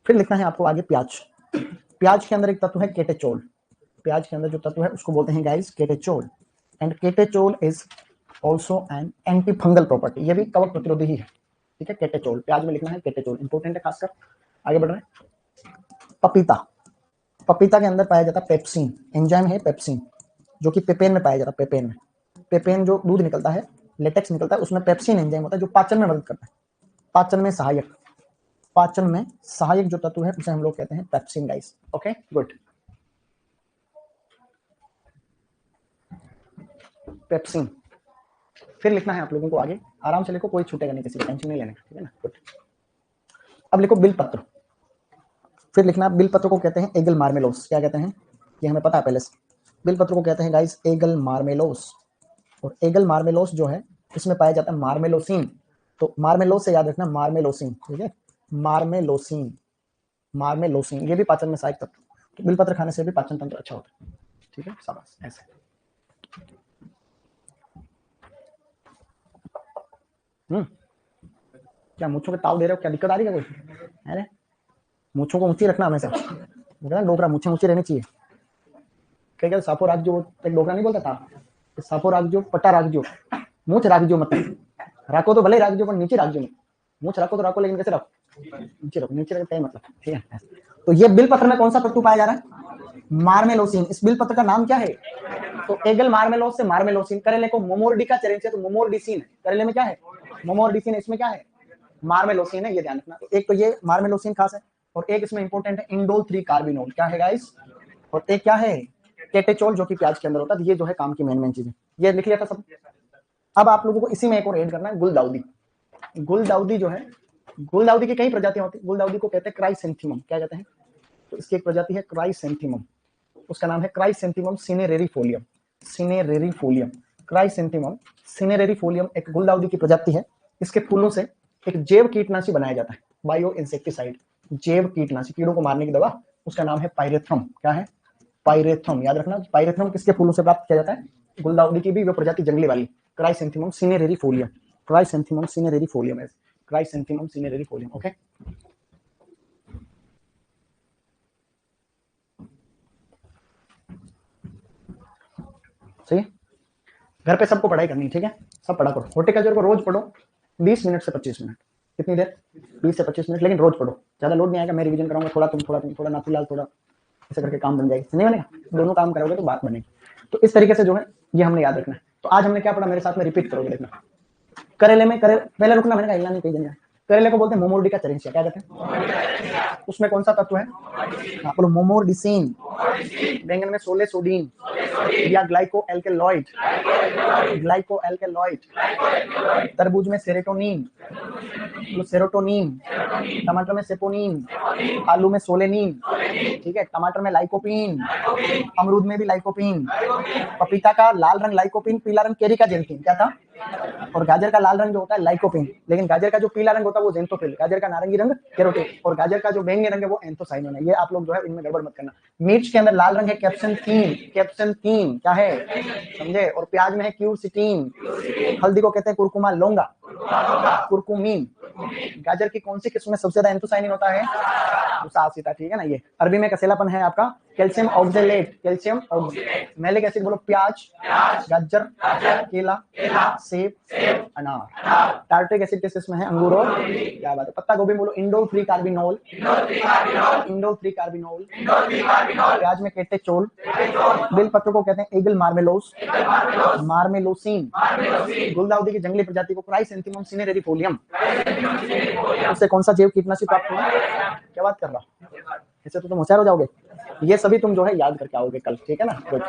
फिर लिखना है आपको आगे प्याज। प्याज के अंदर एक तत्व है केटेचोल। प्याज के अंदर जो तत्व है उसको बोलते हैं guys catechol, and catechol is also an anti fungal property. ये भी कवक प्रतिरोधी ही है, ठीक है। केटेचोल, प्याज में लिखना है केटेचोल, इंपॉर्टेंट है खासकर। आगे बढ़ रहे हैं। पपीता, पपीता के अंदर पाया जाता है पेप्सिन, एंजाइम है पेप्सिन, जो कि पेपेन में पाया जाता है। पेपेन में, पेपेन जो दूध निकलता है, लेटेक्स निकलता है, उसमें पेप्सिन एंजाइम होता है जो पाचन में मदद करता है, पाचन में सहायक, पाचन में सहायक जो तत्व है उसे हम लोग कहते हैं pepsin guys. Okay, good. Pepsin. फिर लिखना है आप लोगों को आगे, आराम से लिखो, कोई छूटेगा नहीं, किसी टेंशन नहीं लेने का, ठीक है ना, गुड। अब लिखो बिल पत्र। फिर लिखना बिल पत्र को कहते हैं एगल मार्मेलोस। क्या कहते हैं? ये हमें पता है पहले से। बिल पत्र को कहते हैं गाइस एगल मार्मेलोस, और एगल मार्मेलोस जो है इसमें पाया जाता है मार्मेलोसिन। तो मार्मेलोस से याद रखना मार्मेलोसिन, ठीक है, मार्मेलोसिन, मार्मेलोसिन। ये भी पाचन में सहायक तत्व, तो बिल पत्र खाने से भी पाचन तंत्र अच्छा होता है, ठीक है, शाबाश। ऐसे क्या मूंछों के ताव दे रहे हो? क्या दिक्कत आ रही है कोई? अरे मूंछों को ऊंची रखना हमेशा, डोकरा मूंछें ऊंची रहनी चाहिए। क्या साफो राख जो, एक डोकरा नहीं बोलता था, साफो राख जो, पट्टा राख जो, मूछ राख जो, मतलब राखो तो भले राख जो पर नीचे राख जो, मूछ राखो तो राखो लेकिन कैसे रखो? नीचे रखो, नीचे रखो, मतलब, ठीक है। तो ये बिल पत्र में कौन सा तत्व पाया जा रहा है? मार्मेलोसिन। इस बिल पत्र का नाम क्या है? तो एगल मार्मेलोस से मार्मेलोसिन। करेले को मोमोर्डिका चेरेंसिया तो मोमोर्डिसिन है, करेले में क्या है? मोमोर्डिसिन, इसमें क्या है? मार्मेलोसिन है, ये ध्यान रखना। तो एक तो ये मार्मेलोसिन खास है, और एक इसमें इंपॉर्टेंट है इंडोल 3 कार्बिनोल। क्या है गाइस? और एक क्या है? केटेचोल, जो कि प्याज के अंदर होता है। ये जो है काम की मेन चीजें, ये लिख लिया था सब। अब आप लोगों को इसी में एक और ऐड करना है, गुलदाउदी। गुलदाउदी जो है, गुलदाउदी की कई प्रजातियां होती है। गुलदाउदी को कहते हैं क्राइसेंथेमम। क्या कहते हैं? तो इसकी एक प्रजाति है क्राइसेंथेमम, उसका नाम है क्राइसेंथेमम सिनेरेरिफोलियम। सिनेरेरिफोलियम, क्राइसेंथेमम सिनेरेरिफोलियम एक गुलदाउदी की प्रजाति है। इसके फूलों से एक जैव कीटनाशी बनाया जाता है, बायो इंसेक्टिसाइड, जैव कीटनाशी, कीड़ों को मारने की दवा, उसका नाम है पाइरेथ्रम। क्या है? पाइरेथ्रम, याद रखना। पाइरेथ्रम किसके फूलों से प्राप्त किया जाता है? गुलदाउदी की भी वो प्रजाति जंगली वाली, क्राइसेंथेमम सिनेरेरिफोलियम। क्राइसेंथेमम सिनेरेरिफोलियम है, क्राइसेंथेमम सिनेरेरिफोलियम। ओके, सही है। घर पे सबको पढ़ाई करनी, ठीक है, सब पढ़ा करो। हॉर्टिकल्चर को रोज पढ़ो, 20 मिनट से 25 मिनट। कितनी देर? 20 से 25 मिनट, लेकिन रोज पढ़ो, ज्यादा लोड नहीं आएगा। मैं रिवीजन कराऊंगा, थोड़ा थोड़ा नाथूलाल थोड़ा, ऐसे करके काम बन जाएगी। नहीं बनेगा? दोनों काम करोगे तो बात बनेगी। तो इस तरीके से जो है ये हमने याद रखना है। तो आज हमने क्या पढ़ा, मेरे साथ में रिपीट करोगे, देखना। करेले में, पहले रुकना, मैंने कहा हिलना नहीं कहीं जगह। करेले को बोलते हैं मोमोर्डिका चेरेंसिया। क्या कहते हैं? उसमें कौन सा तत्व है? आप बोलो मोमोर्डिसिन। बैंगन में सोले सोडीन या ग्लाइको एल्केलॉइड, ग्लाइको एल्केलॉइड। तरबूज में सेरोटोनिन, सेरोटोनिन। टमाटर में सेपोनिन, आलू में सोलेनिन, ठीक है। टमाटर में लाइकोपिन, अमरूद में भी लाइकोपिन। पपीता का लाल रंग लाइकोपिन, पीला रंग केरी का जेंथिन। क्या था? और गाजर का लाल रंग जो होता है लाइकोपिन, लेकिन गाजर का जो पीला रंग होता है वो जेंथोफिल, गाजर का नारंगी रंग कैरोटीन, और गाजर का जो बैंगनी रंग है वो एंथोसाइनिन है। ये आप लोग जो है इनमें गड़बड़ मत करना। मिर्च के अंदर लाल रंग है कैप्सेंथीन, कैप्सेंथीन क्या है? समझे? और प्याज में है क्यूरसिटीन। हल्दी को कहते हैं कुरकुमा लौंगा, कुरकुमीन। गाजर की कौन सी किस्म में सबसे ज्यादा एंथोसायनिन होता है? उसासिता, ठीक है ना। ये अरबी में कसेलापन है आपका calcium oxalate, calcium malic acid बोलो प्याज, गाजर, केला, सेब, अनार। टार्ट्रिक एसिड किस किस्म है? अंगूर और क्या बात है। पत्ता गोभी बोलो indole free carbinol, indole free carbinol. प्याज में कहते चोल। बेल पत्र को कहते हैं एगल मार्मेलोस, मार्मेलोसिन। गुलदाउदी की जंगली प्रजाति को क्राइसैंथेमम सिनेरेरिफोलियम। उससे कौन सा जैव कीटनाशक प्राप्त हुआ? क्या बात कर रहा हूं, ऐसे तो तुम होशियार हो जाओगे। ये सभी तुम जो है याद करके आओगे कल, ठीक है ना। गुड।